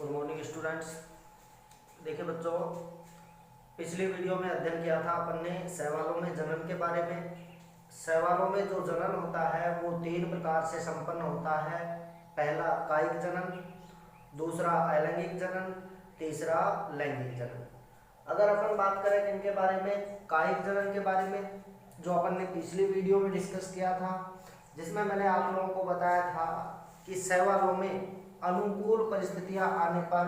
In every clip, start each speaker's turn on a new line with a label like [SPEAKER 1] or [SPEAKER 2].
[SPEAKER 1] Good morning students. देखिए बच्चों, पिछली वीडियो में अध्ययन किया था अपन ने शैवालों में जनन के बारे में। शैवालों में जो जनन होता है वो 3 प्रकार से संपन्न होता है। पहला कायिक जनन, दूसरा अलैंगिक जनन, तीसरा लैंगिक जनन। अगर अपन बात करें इनके बारे में, कायिक जनन के बारे में, जो अपन ने पिछली वीडियो में डिस्कस किया था, जिसमें मैंने आप लोगों को बताया था कि शैवालों में अनुकूल परिस्थितियां आने पर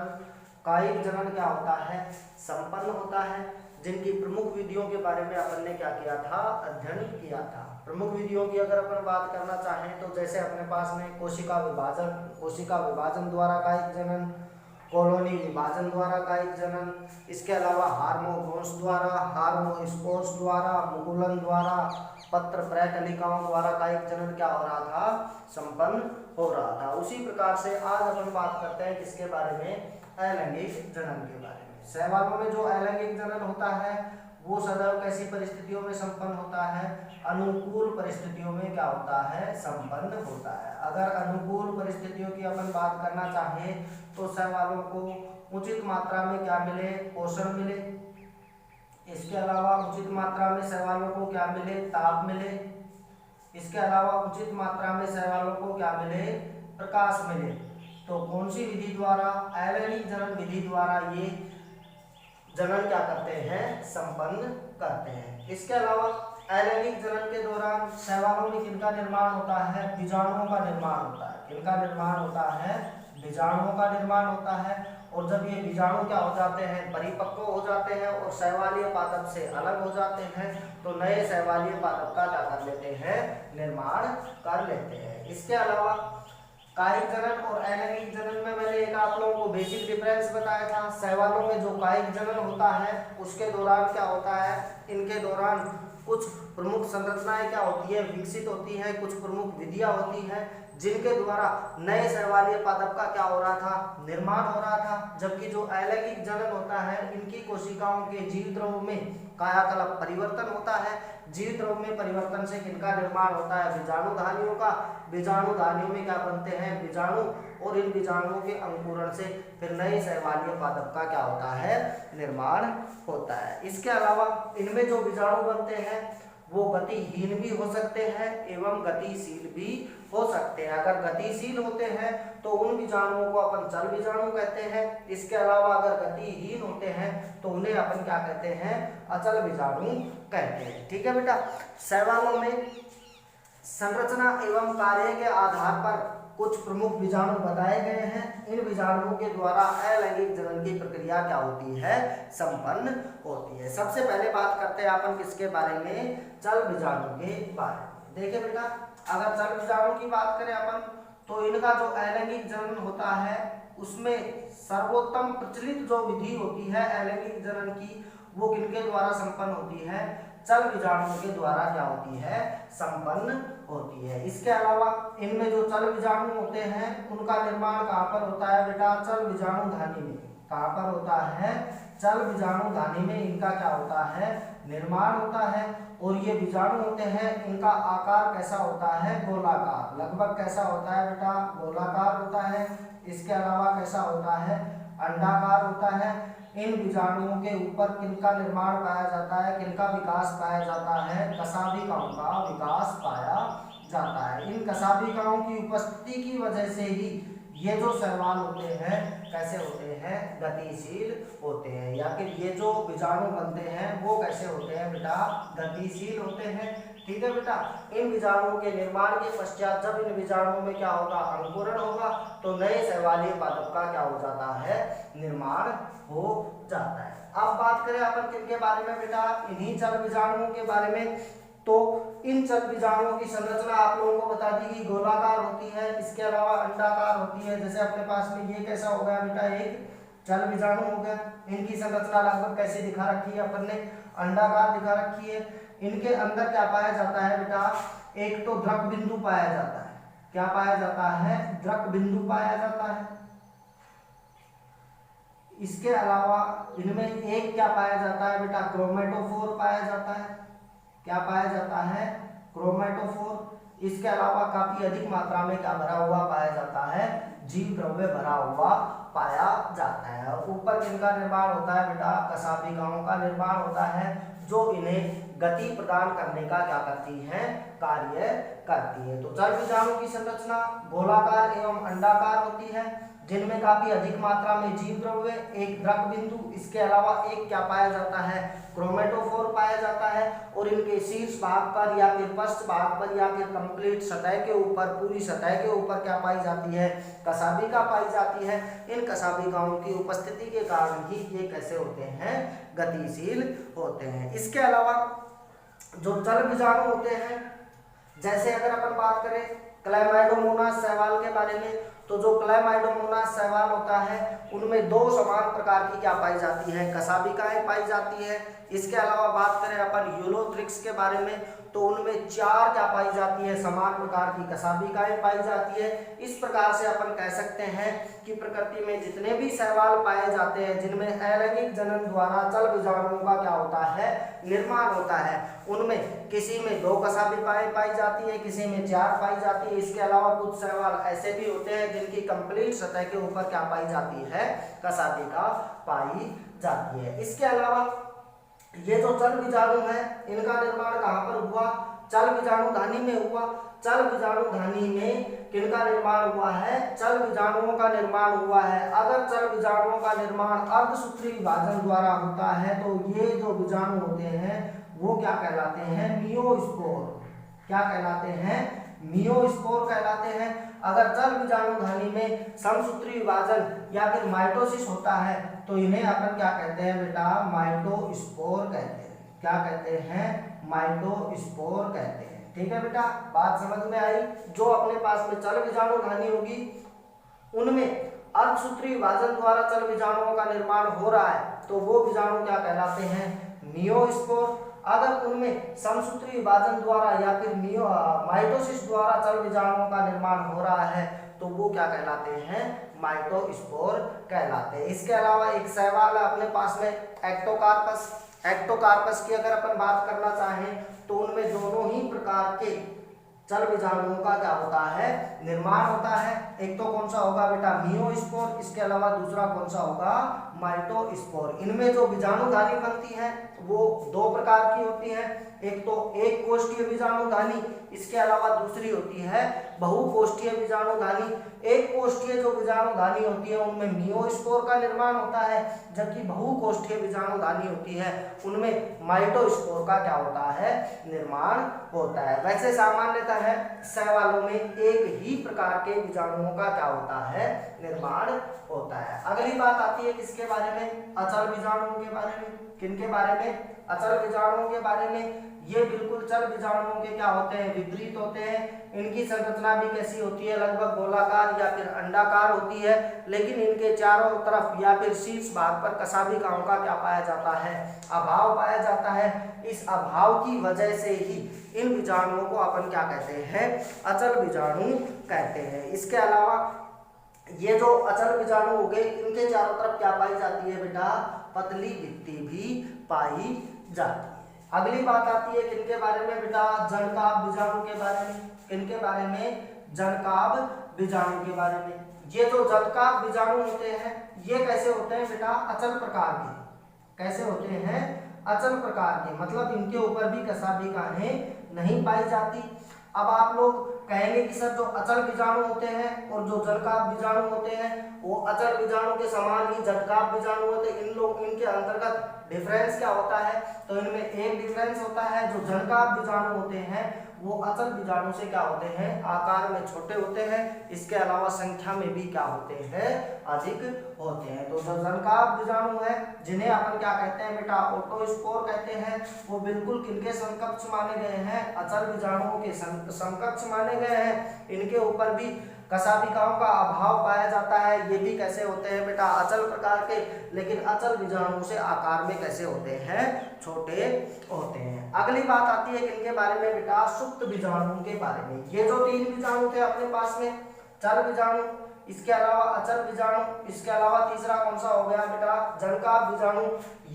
[SPEAKER 1] कायिक जनन क्या होता है, संपन्न होता है। जिनकी प्रमुख विधियों के बारे में अपन ने क्या किया था, अध्ययन किया था। प्रमुख विधियों की अगर अपन बात करना चाहें तो जैसे अपने पास में कोशिका विभाजन द्वारा कायिक जनन, कॉलोनी विभाजन द्वारा कायिक जनन, इसके अलावा हार्मोगोन्स द्वारा, हार्मोस्पोर्स द्वारा, मुकुलन द्वारा, पत्र प्रकलिकाओं द्वारा कायिक जनन क्या हो रहा था, संपन्न हो रहा था। उसी प्रकार से आज अपन बात करते हैं किसके बारे में, अलैंगिक जनन के बारे में। शैवालों में जो अलैंगिक जनन होता है वो सदैव कैसी परिस्थितियों में संपन्न होता है, अनुकूल परिस्थितियों में क्या होता है, संपन्न होता है। अगर अनुकूल परिस्थितियों की अपन बात करना चाहें तो शैवालों को उचित मात्रा में क्या मिले, पोषण मिले। इसके अलावा उचित मात्रा में शैवालों को क्या मिले, ताप मिले। इसके अलावा उचित मात्रा में शैवालों को क्या मिले, प्रकाश मिले। तो कौन सी विधि द्वारा, अलैंगिक जनन विधि द्वारा ये जनन क्या करते हैं, संपन्न करते हैं। इसके अलावा अलैंगिक जनन के दौरान शैवालों में किनका निर्माण होता है, बीजाणुओं का निर्माण होता है। किनका निर्माण होता है, बीजाणुओं का निर्माण होता है। और जब ये बीजाणु क्या हो जाते हैं, परिपक्व हो जाते हैं और शैवालीय पादप से अलग हो जाते हैं तो नए शैवालीय पादप का क्या कर लेते हैं, निर्माण कर लेते हैं। इसके अलावा कायिक जनन और अलैंगिक जनन में मैंने एक आप लोगों को बेसिक डिफरेंस बताया था। शैवालों में जो कायिक जनन होता है उसके दौरान क्या होता है, इनके दौरान कुछ प्रमुख संरचनाएं क्या होती है, विकसित होती हैं। कुछ प्रमुख विधियां होती हैं जिनके द्वारा नए शैवालीय पादप का क्या हो रहा था, निर्माण हो रहा था। जबकि जो अलैंगिक जनन होता है इनकी कोशिकाओं के जीव द्रव्य में कायाकल्प परिवर्तन होता है। जीव द्रव्य में परिवर्तन से किनका निर्माण होता है, बीजाणुधानियों का। बीजाणुधानियों में क्या बनते हैं, बीजाणु, और इन बीजाणुओं के अंकुरण से फिर नए शैवालीय पादप का क्या होता है, निर्माण होता है। इसके अलावा इनमें जो बीजाणु बनते हैं वो गतिहीन भी हो सकते हैं एवं गतिशील भी हो सकते हैं। अगर गतिशील होते हैं तो उन बीजाणुओं को अपन चल बीजाणु कहते हैं। इसके अलावा अगर गतिहीन होते हैं तो उन्हें अपन क्या कहते हैं, अचल बीजाणु कहते हैं। ठीक है बेटा, शैवालों में संरचना एवं कार्य के आधार पर कुछ प्रमुख बीजाणु बताए गए हैं। इन बीजाणुओं के द्वारा अलैंगिक जनन की प्रक्रिया क्या होती है, संपन्न होती है। सबसे पहले बात करते हैं अपन किसके बारे में, चल बीजाणु के बारे में। देखिए बेटा, अगर चल बीजाणु की बात करें अपन तो इनका जो अलैंगिक जनन होता है उसमें सर्वोत्तम प्रचलित जो विधि होती है अलैंगिक जनन की वो किनके द्वारा संपन्न होती है, चल बीजाणुओं के द्वारा क्या होती है, संपन्न होती है। इसके अलावा इनमें जो चल बीजाणु होते हैं उनका निर्माण कहाँ पर होता है बेटा, चल बीजाणुधानी में। कहाँ पर होता है, चल बीजाणुधानी में इनका क्या होता है, निर्माण होता है। और ये बीजाणु होते हैं, इनका आकार कैसा होता है, गोलाकार। लगभग कैसा होता है बेटा, गोलाकार होता है। इसके अलावा कैसा होता है, अंडाकार होता है। इन बीजाणुओं के ऊपर किनका निर्माण पाया जाता है, किनका विकास पाया जाता है, कशाभिकाओं का विकास पाया जाता है। इन कशाभिकाओं की उपस्थिति की वजह से ही ये जो शैवाल होते हैं कैसे होते हैं, गतिशील होते हैं। या कि ये जो बीजाणु बनते हैं वो कैसे होते हैं बेटा, गतिशील होते हैं। ठीक है बेटा, इन बीजाणुओं के निर्माण के पश्चात जब इन बीजाणुओं में क्या होगा, अंकुरण होगा तो नए शैवालीय पादप का क्या हो जाता है, निर्माण हो जाता है। अब बात करें अपन किनके बारे में बेटा, इन्हीं चल बीजाणुओं के बारे में। तो इन चल बीजाणुओं की संरचना आप लोगों को बता दी कि गोलाकार होती है। इसके अलावा अंडाकार होती है। जैसे अपने पास में ये कैसा हो गया बेटा, एक चल बीजाणु हो गया। इनकी संरचना लगभग कैसे दिखा रखी है अपन ने, अंडाकार दिखा रखी है। इनके अंदर क्या पाया जाता है बेटा, एक तो द्रक बिंदु पाया जाता है। क्या पाया जाता है, द्रक बिंदु पाया जाता है। इसके अलावा इनमें एक क्या पाया जाता है बेटा, क्रोमेटोफोर पाया जाता है। क्या पाया जाता है, क्रोमेटोफोर। इसके अलावा काफी अधिक मात्रा में क्या भरा हुआ पाया जाता है, जीव द्रव्य भरा हुआ पाया जाता है। और ऊपर किनका निर्माण होता है बेटा, कशाभिकाओं का निर्माण होता है, जो इन्हें गति प्रदान करने का क्या करती हैं, कार्य करती है। तो जल बीजाणु की संरचना गोलाकार एवं अंडाकार होती है, जिनमें काफी अधिक मात्रा में जीव द्रव्य, एक द्रक बिंदु, इसके अलावा एक क्या पाया जाता है, क्रोमेटोफोर पाया जाता है। और इनके शीर्ष भाग पर या फिर पृष्ठ भाग पर या फिर कंप्लीट सतह के ऊपर, पूरी सतह के ऊपर क्या पाई जाती है, कशाभिका पाई जाती है। इन कशाभिकाओं की उपस्थिति के कारण ही ये कैसे होते हैं, गतिशील होते हैं। इसके अलावा जो जल बीजाणु होते हैं, जैसे अगर अपन बात करें क्लैमाइडोमोनास शैवाल के बारे में, तो जो क्लैमाइडोमोनास शैवाल होता है उनमें दो समान प्रकार की क्या पाई जाती है, कशाभिकाएं पाई जाती है। इसके अलावा बात करें अपन यूलोथ्रिक्स के बारे में, तो उनमें चार क्या पाई जाती है, समान प्रकार की कशाभिकाएं पाई जाती है। इस प्रकार से अपन कह सकते हैं कि प्रकृति में जितने भी शैवाल पाए जाते हैं जिनमें अलैंगिक जनन द्वारा जल बीजाणुओं का क्या होता है, निर्माण होता है, उनमें किसी में दो कशाभिकाएं पाई जाती है, किसी में चार पाई जाती है। इसके अलावा कुछ शैवाल ऐसे भी होते हैं जिनकी कंप्लीट सतह के ऊपर क्या पाई जाती है, कशाभिका पाई जाती है। इसके अलावा ये जो जल बीजाणु है इनका निर्माण कहाँ पर हुआ, चल बीजाणुधानी में हुआ। चल बीजाणुधानी में किनका निर्माण हुआ है, चल बीजाणुओं का निर्माण हुआ है। अगर चल बीजाणुओं का निर्माण अर्धसूत्री विभाजन द्वारा होता है तो ये जो बीजाणु होते हैं वो क्या कहलाते हैं, मियोस्पोर। क्या कहलाते हैं, मियोस्पोर कहलाते हैं। अगर जल बीजाणुधानी में समसूत्री विभाजन या फिर माइटोसिस होता है तो इन्हें अपन क्या कहते हैं बेटा, माइटोस्पोर कहते हैं। क्या कहते हैं, माइटोस्पोर कहते हैं। ठीक है बेटा, बात समझ में आई। जो अपने पास में चल बीजाणुधानी होगी उनमें अर्धसूत्री विभाजन द्वारा चल बीजाणुओं का निर्माण हो रहा है तो वो बीजाणु क्या कहलाते हैं, मियोस्पोर। अगर उनमें समसूत्री विभाजन द्वारा या फिर माइटोसिस द्वारा चल बीजाणुओं का निर्माण हो रहा है तो वो क्या कहलाते हैं, माइटोस्पोर कहलाते हैं। इसके अलावा एक शैवाल है अपने पास में एक्टोकार्पस। एक्टोकार्पस की अगर अपन बात करना चाहें तो उनमें दोनों ही प्रकार के चल बीजाणुओं का क्या होता है, निर्माण होता है। एक तो कौन सा होगा बेटा, मियोस्पोर, इसके अलावा दूसरा कौन सा होगा, माइटोस्पोर। इनमें जो बीजाणुधानी बनती है वो दो प्रकार की होती है, एक तो एक कोष्ठीय बीजाणुधानी, इसके अलावा दूसरी होती है बहुकोष्ठीय बीजाणुधानी। एक कोष्ठीय जो बीजाणुधानी होती है उनमें मियोस्पोर का निर्माण होता है, जबकि बहुकोष्ठीय बीजाणुधानी होती है उनमें माइटोस्पोर का क्या होता है, निर्माण होता है। वैसे सामान्यतः है शैवालों में एक ही प्रकार के बीजाणुओं का क्या होता है, निर्माण होता है। अगली बात आती है किसके बारे में, अचल बीजाणुओं के बारे में। किनके बारे में, अचल बीजाणुओं के बारे में। ये बिल्कुल चल बीजाणुओं के क्या होते हैं, विपरीत होते हैं। इनकी संरचना भी कैसी होती है, लगभग गोलाकार या फिर अंडाकार होती है, लेकिन इनके चारों तरफ या फिर शीर्ष भाग पर कशाभिकाओं का क्या पाया जाता है, अभाव पाया जाता है। इस अभाव की वजह से ही इन बीजाणुओं को अपन क्या कहते हैं, अचल बीजाणु कहते हैं। इसके अलावा ये जो अचल बीजाणु हो गए इनके चारों तरफ क्या पाई जाती है बेटा, पतली भित्ति भी पाई जाती है। अगली बात आती है किनके बारे में बेटा, जनकाभ बीजाणु के बारे में। किनके बारे में, जनकाभ बीजाणु के बारे में। ये जो जनकाभ बीजाणु होते हैं ये कैसे होते हैं बेटा, अचल प्रकार के। कैसे होते हैं, अचल प्रकार के, मतलब इनके ऊपर भी कशाभिकाएं नहीं पाई जाती। अब आप लोग कहेंगे कि सर जो अचल बीजाणु होते हैं और जो जनकाभ बीजाणु होते हैं वो अचल बीजाणु के समान ही जनकाभ बीजाणु होते हैं, इनके अंतर्गत डिफरेंस क्या होता है, तो इनमें एक डिफरेंस होता है, जो जनकाभ बीजाणु होते हैं वो अचल बीजाणु से क्या होते हैं, आकार में छोटे होते हैं, इसके अलावा संख्या में भी क्या होते हैं, अधिक होते हैं। तो जो जनकाभ बीजाणु है जिन्हें अपन क्या कहते हैं बेटा, ओटोस्पोर कहते हैं, वो बिल्कुल किनके समकक्ष माने गए हैं, अचल बीजाणुओं के समकक्ष माने गए हैं। इनके ऊपर भी कशाभिकाओं का अभाव पाया जाता है। ये भी कैसे होते हैं बेटा, अचल प्रकार के, लेकिन अचल बीजाणु से आकार में कैसे होते हैं, छोटे होते हैं। अगली बात आती है किनके बारे में बेटा, सुप्त बीजाणुओं के बारे में। ये जो तीन बीजाणु थे अपने पास में, चल बीजाणु, इसके अलावा अचल बीजाणु, इसके अलावा तीसरा कौन सा हो गया बेटा, जनकाभ बीजाणु।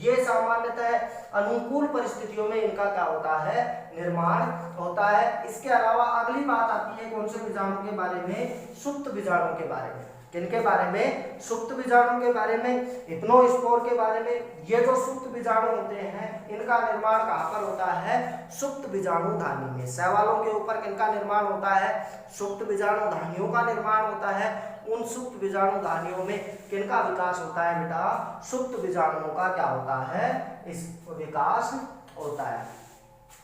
[SPEAKER 1] ये सामान्यतः अनुकूल परिस्थितियों में इनका क्या होता है, निर्माण होता है। इसके अलावा अगली बात आती है कौन से बीजाणु के बारे में, सुप्त बीजाणु के बारे में। किनके बारे में, सुप्त बीजाणु के बारे में, हिप्नोस्पोर के बारे में। ये जो सुप्त बीजाणु होते हैं इनका निर्माण कहाँ पर होता है, सुप्त बीजाणु धानी में। शैवालों के ऊपर किनका निर्माण होता है, सुप्त बीजाणु धानियों का निर्माण होता है। उन सुप्त बीजाणु धानियों में किनका विकास होता है बेटा, सुप्त बीजाणुओं का क्या होता है, इस विकास होता है।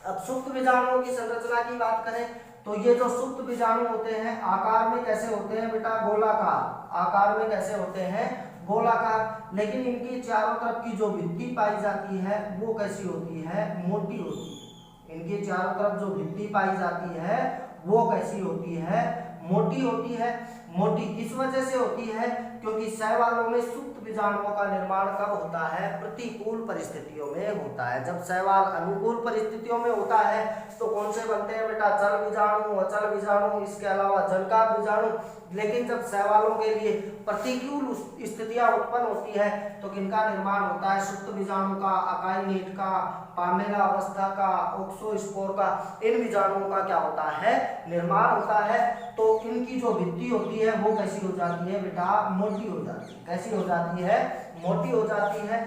[SPEAKER 1] अब सुप्त बीजाणुओं की संरचना की बात करें तो ये जो सुप्त बीजाणु होते हैं आकार में कैसे होते हैं बेटा, गोलाकार। आकार में कैसे होते हैं, गोलाकार। लेकिन इनकी चारों तरफ की जो भित्ति पाई जाती है वो कैसी होती है, मोटी होती है। इनकी चारों तरफ जो भित्ति पाई जाती है वो कैसी होती है, मोटी होती है। मोटी किस वजह से होती है, क्योंकि शैवालों में सुप्त बीजाणुओं का निर्माण कब होता है, प्रतिकूल परिस्थितियों में होता है। जब शैवाल अनुकूल परिस्थितियों में होता है तो कौन से बनते हैं बेटा, चल बीजाणु, अचल बीजाणु, इसके अलावा जनकाभ बीजाणु। लेकिन जब शैवालों के लिए प्रतिकूल स्थितियां उत्पन्न होती है तो किनका निर्माण होता है, सुप्त बीजाणु का, अकाइनीट का, पामेला अवस्था का, ओक्सोस्पोर का। इन बीजाणुओं का क्या होता है, निर्माण होता है। तो इनकी जो भित्ति होती है वो कैसी हो जाती है बेटा, मोटी हो जाती है। कैसी हो जाती है, मोटी हो जाती है,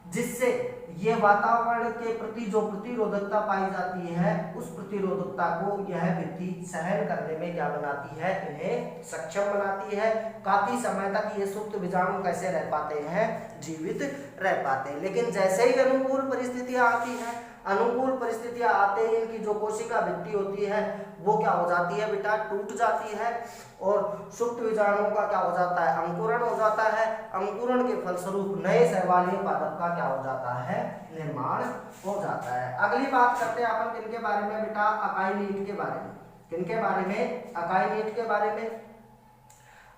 [SPEAKER 1] जिससे ये वातावरण के प्रति जो प्रतिरोधकता पाई जाती है उस प्रतिरोधकता को यह भित्ति सहन करने में क्या बनाती है, इन्हें सक्षम बनाती है। काफी समय तक ये सुप्त बीजाणु कैसे रह पाते हैं, जीवित रह पाते हैं। लेकिन जैसे ही अनुकूल परिस्थितियां आती हैं, अनुकूल परिस्थितियां आते ही इनकी जो कोशिका भित्ति होती है वो क्या हो जाती है बेटा, टूट जाती है और सुप्त बीजाणुओं का क्या हो जाता है, अंकुरण हो जाता है। अंकुरण के फलस्वरूप नए शैवालीय पादप का क्या हो जाता है, निर्माण हो जाता है। अगली बात करते हैं अपन किनके बारे में बेटा, अकाइनीट के बारे में। किनके बारे में, अकाइनीट के बारे में।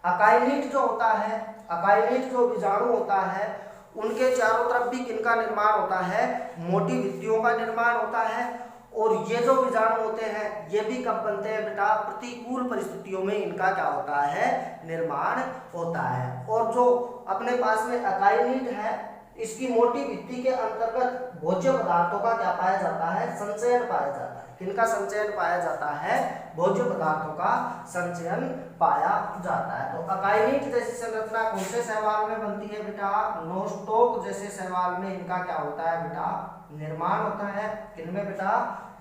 [SPEAKER 1] अकाइनीट जो होता है, अकाइनीट जो बीजाणु होता है उनके चारों तरफ भी किनका निर्माण होता है, मोटी भित्तियों का निर्माण होता है। और ये जो बीजाणु होते हैं ये भी कब बनते हैं बेटा, प्रतिकूल परिस्थितियों में इनका क्या होता है, निर्माण होता है। और जो अपने पास में अकाइनीट है इसकी मोटी भित्ति के अंतर्गत भोज्य पदार्थों का क्या पाया जाता है, संचयन पाया जाता है। किनका संचयन पाया जाता है, भोज्य पदार्थों का संचयन पाया जाता है। तो अकाइनीट जैसी संरचना कौन से शैवाल में बनती है बेटा, नोस्टॉक जैसे शैवाल में इनका क्या होता है बेटा, निर्माण होता है। किनमें बेटा,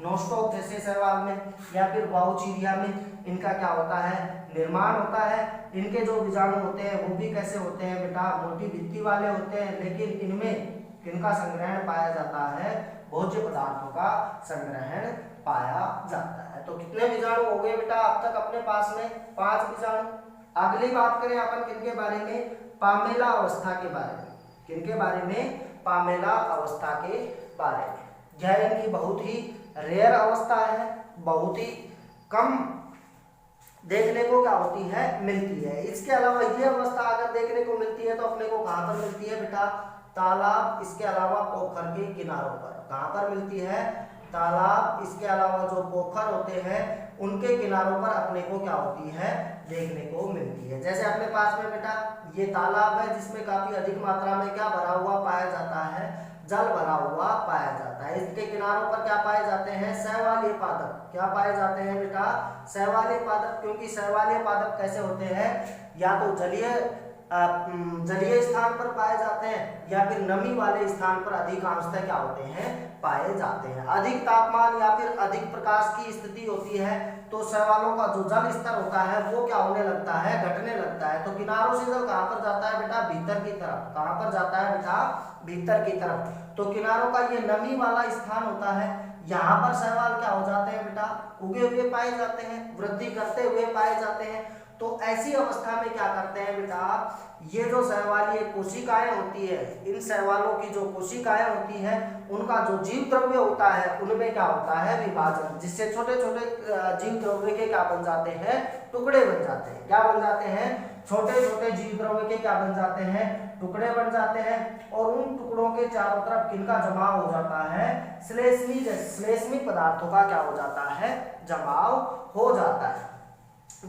[SPEAKER 1] नोस्टॉक जैसे शैवाल में या फिर बाउचीरिया में इनका क्या होता है, निर्माण होता है। इनके जो बीजाणु होते हैं वो भी कैसे होते हैं बेटा, मोटी भित्ति वाले होते हैं। लेकिन इनमें किनका संग्रहण पाया जाता है, भोज्य पदार्थों का संग्रहण पाया जाता है। तो कितने बीजाणु हो गए बेटा अब तक अपने पास में, 5 बीजाणु। अगली बात करें अपन किनके बारे में, पामेला अवस्था के बारे में। किनके बारे में, पामेला अवस्था के बारे में। यह इनकी बहुत ही रेयर अवस्था है, बहुत ही कम देखने को क्या होती है, मिलती है। इसके अलावा ये अवस्था अगर देखने को मिलती है तो अपने को कहाँ पर मिलती है बेटा, तालाब, इसके अलावा पोखर के किनारों पर। कहाँ पर मिलती है, तालाब, इसके अलावा जो पोखर होते हैं उनके किनारों पर अपने को क्या होती है, देखने को मिलती है। जैसे अपने पास में बेटा ये तालाब है जिसमें काफी अधिक मात्रा में क्या भरा हुआ पाया जाता है, जल भरा हुआ पाया जाता है। इसके किनारों पर क्या पाए जाते हैं, शैवालीय पादप। क्या पाए जाते हैं बेटा, शैवालीय पादप। क्योंकि शैवालीय पादप कैसे होते हैं, या तो जलीय स्थान पर पाए जाते हैं या फिर नमी वाले स्थान पर अधिकांशतः क्या होते हैं, पाए जाते हैं। अधिक तापमान या फिर अधिक प्रकाश की स्थिति होती है तो शैवालों का जो जल स्तर होता है वो क्या होने लगता है, घटने लगता है। तो किनारों से जल कहाँ पर जाता है बेटा, भीतर की तरफ। कहाँ पर जाता है बेटा, भीतर की तरफ। तो किनारों का ये नमी वाला स्थान होता है, यहाँ पर शैवाल क्या हो जाते हैं बेटा, उगे हुए पाए जाते हैं, वृद्धि करते हुए पाए जाते हैं। तो ऐसी अवस्था में क्या करते हैं बेटा, ये जो शैवालीय कोशिकाएं होती है, इन शैवालों की जो कोशिकाएं होती है उनका जो जीव द्रव्य होता है उनमें क्या होता है, विभाजन, जिससे छोटे छोटे जीव द्रव्य के क्या बन जाते हैं, टुकड़े बन जाते हैं। क्या बन जाते हैं, छोटे छोटे जीव द्रव्य के क्या बन जाते हैं, टुकड़े बन जाते हैं। और उन टुकड़ों के चारों तरफ किनका जमाव हो जाता है, श्लेष्मिक पदार्थों का क्या हो जाता है, जमाव हो जाता है।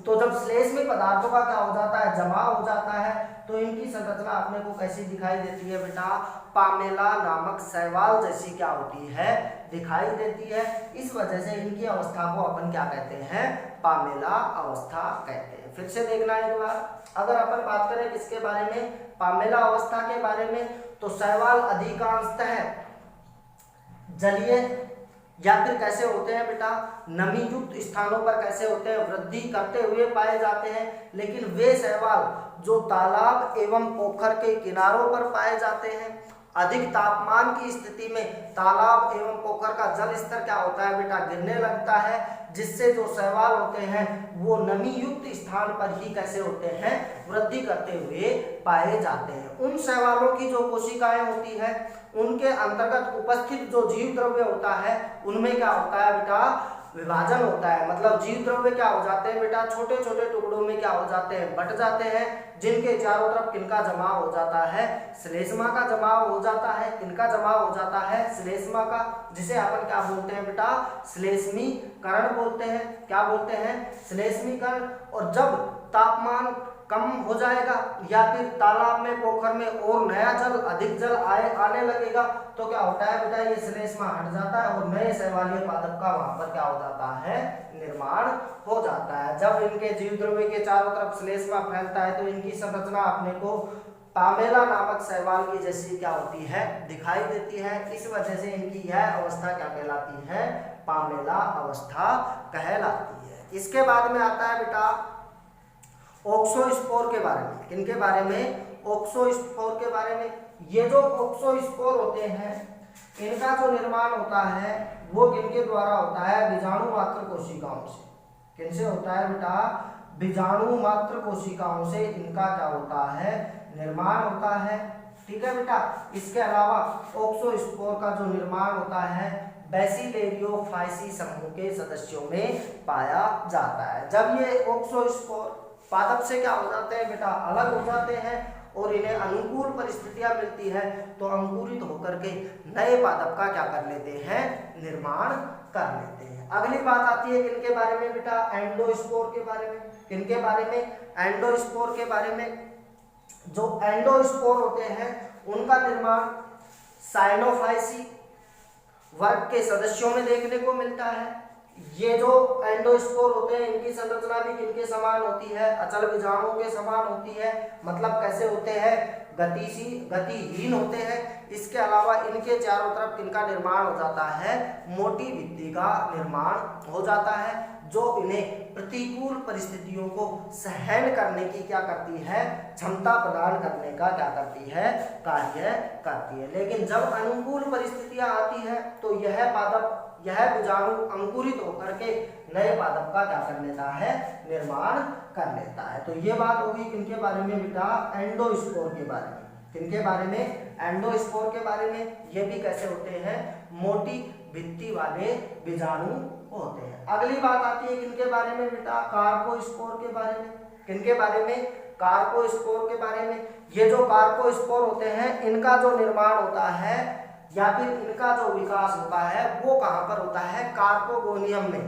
[SPEAKER 1] तो जब श्लेष्मी पदार्थों का क्या हो जाता है, जमाव हो जाता है, तो इनकी संरचना अपने को कैसी दिखाई देती है बेटा, पामेला नामक शैवाल जैसी क्या होती है, दिखाई देती है। इस वजह से इनकी अवस्था को अपन क्या कहते हैं, पामेला अवस्था कहते हैं। फिर से देखना एक बार, अगर अपन बात करें किसके बारे में, पामेला अवस्था के बारे में, तो शैवाल अधिकांशतः जलीय या फिर कैसे होते हैं बेटा, नमी युक्त स्थानों पर कैसे होते हैं, वृद्धि करते हुए पाए जाते हैं। लेकिन वे शैवाल जो तालाब एवं पोखर के किनारों पर पाए जाते हैं, अधिक तापमान की स्थिति में तालाब एवं पोखर का जल स्तर क्या होता है बेटा, गिरने लगता है, जिससे जो शैवाल होते हैं वो नमी युक्त स्थान पर ही कैसे होते हैं, वृद्धि करते हुए पाए जाते हैं। उन शैवालों की जो कोशिकाएं होती है, उनके अंतर्गत उपस्थित जो जीव द्रव्य होता है, उनमें क्या होता है बेटा, विभाजन होता है। मतलब जीव द्रव्य क्या हो जाते हैं बेटा, छोटे छोटे टुकड़ों में क्या हो जाते हैं, बट जाते हैं, जिनके चारों तरफ किनका जमाव हो जाता है, श्लेष्मा का जमाव हो जाता है। किनका जमाव हो जाता है, श्लेष्मा का, जिसे अपन क्या बोलते हैं बेटा, श्लेष्मीकरण बोलते हैं। क्या बोलते हैं, श्लेष्मीकरण। और जब तापमान कम हो जाएगा या फिर तालाब में पोखर में और नया जल, अधिक जल आने लगेगा, तो क्या होता है बेटा, ये श्लेष्मा हट जाता है और नए शैवालीय पादप का वहां पर क्या हो जाता है, निर्माण हो जाता है। जब इनके जीव द्रव्य के चारों तरफ श्लेष्मा फैलता है तो इनकी संरचना अपने को पामेला नामक शैवाल की जैसी क्या होती है, दिखाई देती है। इस वजह से इनकी यह अवस्था क्या कहलाती है, पामेला अवस्था कहलाती है। इसके बाद में आता है बेटा ऑक्सोस्पोर के बारे में। किनके बारे में, ऑक्सोस्पोर के बारे में। ये जो ऑक्सोस्पोर होते हैं, इनका जो निर्माण होता है वो किनके द्वारा होता है, बीजाणु मात्र कोशिकाओं से। किनसे होता है बेटा, बीजाणु मात्र कोशिकाओं से इनका क्या होता है, निर्माण होता है। ठीक है बेटा। इसके अलावा ऑक्सोस्पोर का जो निर्माण होता है बैसिलेरियोफाइसी समूह के सदस्यों में पाया जाता है। जब ये ऑक्सोस्पोर पादप से क्या हो जाते हैं बेटा, अलग हो जाते हैं और इन्हें अनुकूल परिस्थितियां मिलती है, तो अंकुरित होकर के नए पादप का क्या कर लेते हैं, निर्माण कर लेते हैं। अगली बात आती है किनके बारे में बेटा, एंडोस्पोर के बारे में। किनके बारे में, एंडोस्पोर के बारे में। जो एंडोस्पोर होते हैं उनका निर्माण साइनोफाइसी वर्ग के सदस्यों में देखने को मिलता है। ये जो एंडोस्पोर होते हैं इनकी संरचना भी किनके समान होती है, अचल बीजाणुओं के समान होती है। मतलब कैसे होते हैं, गतिहीन होते हैं। इसके अलावा इनके चारों तरफ किनका निर्माण हो जाता है, मोटी भित्ति का निर्माण हो जाता है, जो इन्हें प्रतिकूल परिस्थितियों को सहन करने की क्या करती है, क्षमता प्रदान करने का क्या करती है, कार्य करती है। लेकिन जब अनुकूल परिस्थितियां आती है तो यह पादप, यह बीजाणु अंकुरित होकर के नए पादप का क्या कर लेता है, निर्माण कर लेता है। तो ये बात होगी किनके बारे में बेटा, एंडोस्पोर के बारे में। किनके बारे में, एंडोस्पोर के बारे में। ये भी कैसे होते हैं, मोटी भित्ति वाले बीजाणु होते हैं। अगली बात आती है किनके बारे में बेटा, कार्पोस्पोर के बारे में। किनके बारे में, कार्पोस्पोर के बारे में। ये जो कार्पोस्पोर होते हैं इनका जो निर्माण होता है या फिर इनका जो विकास होता है वो कहां पर होता है, कार्पोगोनियम में।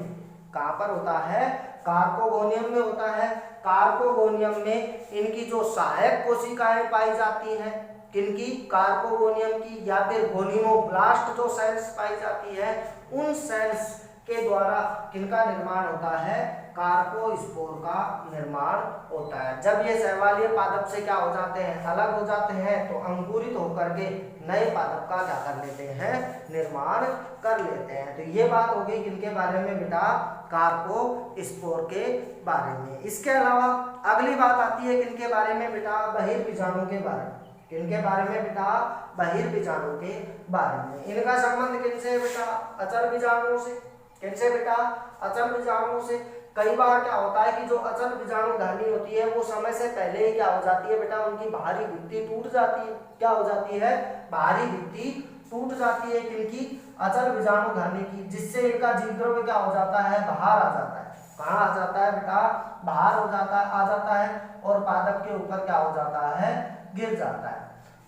[SPEAKER 1] कहां पर होता है, कार्पोगोनियम में होता है। कार्पोगोनियम में इनकी जो सहायक कोशिकाएं पाई जाती हैं, किनकी, कार्पोगोनियम की, या फिर गोनिमोब्लास्ट जो सेल्स पाई जाती है, उन सेल्स के द्वारा किनका निर्माण होता है, कार्पोस्पोर का निर्माण होता है। जब ये शैवालीय पादप से क्या हो जाते हैं, अलग हो जाते हैं, तो अंकुरित होकर के नए पादप का क्या कर लेते हैं, निर्माण कर लेते हैं। तो ये बात हो गई किनके बारे में बेटा, कार्पोस्पोर के बारे में। इसके अलावा अगली बात आती है किनके बारे में बेटा, बहिर्बीजाणु के बारे में। किनके बारे में बेटा, बहिर्बीजाणु के बारे में। इनका संबंध किनसे है बेटा, अचल बीजाणुओं से। किनसे बेटा, अचल बीजाणुओं से। कई बार क्या होता है कि जो अचल बीजाणु धानी होती है वो समय से पहले ही क्या हो जाती है बेटा, उनकी बाहरी भित्ति टूट जाती है। क्या हो जाती है, बाहरी भित्ति टूट जाती है किनकी, अचल बीजाणु धानी की, जिससे इनका जीव द्रव्य क्या हो जाता है, बाहर आ जाता है। कहाँ आ जाता है बेटा, बाहर हो जाता है, आ जाता है, और पादप के ऊपर क्या हो जाता है, गिर जाता है।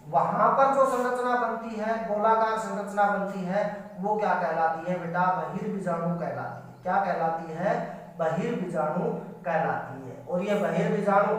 [SPEAKER 1] वहां पर जो संरचना बनती है, गोलाकार संरचना बनती है, वो क्या कहलाती है बेटा, बहिर्बीजाणु कहलाती है। क्या कहलाती है, बहिर्बीजाणु कहलाती है। और ये बहिर्बीजाणु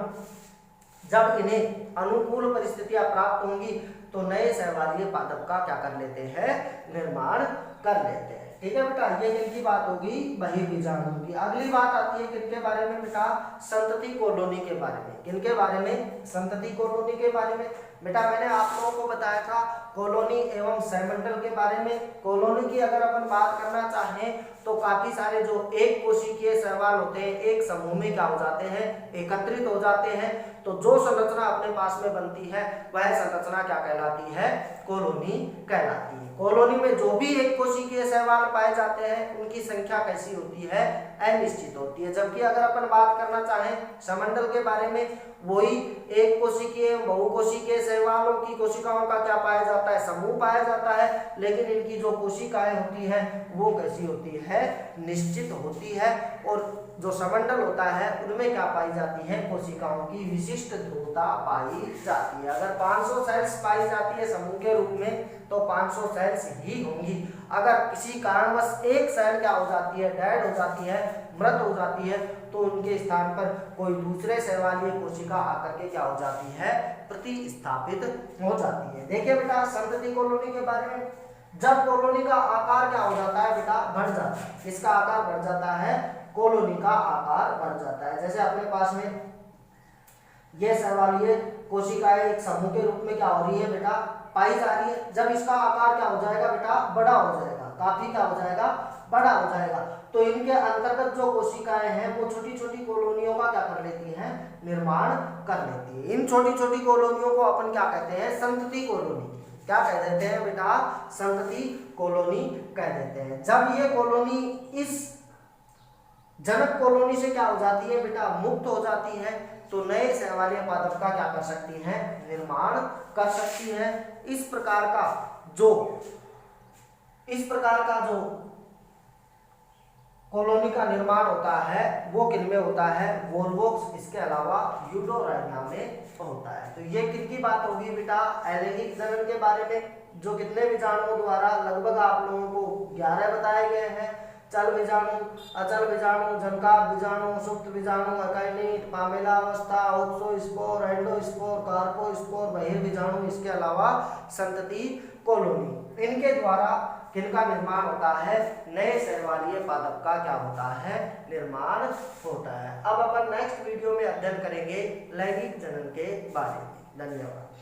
[SPEAKER 1] जब इन्हें अनुकूल परिस्थितियां प्राप्त होंगी तो नए सहवालीय पादप का क्या कर लेते हैं, निर्माण कर लेते हैं। ठीक है बेटा, ये किनकी बात होगी, बहिर्बीजाणु की। अगली बात आती है किनके बारे में बेटा, संतति कॉलोनी के बारे में। किनके बारे में, संतति कॉलोनी के बारे में। बेटा मैंने आप लोगों को बताया था कॉलोनी एवं सैमंडल के बारे में। कॉलोनी की अगर अपन बात करना चाहें तो काफी सारे जो एक कोशिकीय शैवाल होते हैं एक समूह में क्या हो जाते हैं, एकत्रित हो जाते हैं। तो जो संरचना अपने पास में बनती है वह संरचना क्या कहलाती है, कॉलोनी कहलाती है। कॉलोनी में जो भी एक कोशिकीय शैवाल पाए जाते हैं उनकी संख्या कैसी होती है, अनिश्चित होती है। जबकि अगर अपन बात करना चाहें समंडल के बारे में, वही एक कोशिकीय बहुकोशिकीय शैवालों की कोशिकाओं का क्या पाया जाता है, समूह पाया जाता है। लेकिन इनकी जो कोशिकाएं होती हैं वो कैसी होती है, निश्चित होती है। और जो समंडल होता है उनमें क्या पाई जाती है, कोशिकाओं की विशिष्ट ध्रुवता पाई जाती है। अगर 500 सेल्स पाई जाती है समूह के रूप में तो 500 सेल्स ही होंगी। अगर किसी कारणवश एक सेल क्या हो जाती है, डेड हो जाती है, मृत हो जाती है, तो उनके स्थान पर कोई दूसरे शैवालीय कोशिका आकर के क्या हो जाती है, प्रतिस्थापित हो जाती है। देखिए बेटा संतति कॉलोनी के बारे में, जब कॉलोनी का आकार क्या हो जाता है बेटा, बढ़ जाता है। इसका आकार बढ़ जाता है, कॉलोनी का आकार बढ़ जाता है। जैसे अपने पास में ये शैवालीय कोशिकाएं एक समूह के रूप में क्या हो रही है बेटा, पाई जा रही है। जब इसका आकार क्या हो जाएगा बेटा, बड़ा हो जाएगा, काफी क्या हो जाएगा, बड़ा हो जाएगा। तो इनके अंतर्गत जो कोशिकाएं हैं वो छोटी छोटी कॉलोनियों का क्या कर लेती हैं, निर्माण कर लेती है। इन छोटी छोटी कॉलोनियों को अपन क्या कहते हैं, संतति कॉलोनी। क्या कह देते हैं बेटा, संतति कॉलोनी कह देते हैं। जब ये कॉलोनी इस जनक कॉलोनी से क्या हो जाती है बेटा, मुक्त हो जाती है, तो नए शैवालीय पादप का क्या कर सकती हैं, निर्माण कर सकती हैं। इस प्रकार का जो कॉलोनी का निर्माण होता है वो किनमें होता है, वोल्वोक्स, इसके अलावा यूडोराइना में होता है। तो ये किनकी बात होगी बेटा, अलैंगिक जनन के बारे में, जो कितने बीजाणुओं द्वारा लगभग आप लोगों को 11 बताए गए हैं। चल बीजाणु, अचल बीजाणु, झनकार बीजाणु, सुप्त बीजाणु, अकाइनेट, पामेलावस्था, ओक्सोस्पोर, एंडोस्पोर, कार्पोस्पोर, बहिर्बीजाणु, इसके अलावा संतति कॉलोनी। इनके द्वारा किनका निर्माण होता है, नए शैवालीय पादप का क्या होता है, निर्माण होता है। अब अपन नेक्स्ट वीडियो में अध्ययन करेंगे लैंगिक जनन के बारे में। धन्यवाद।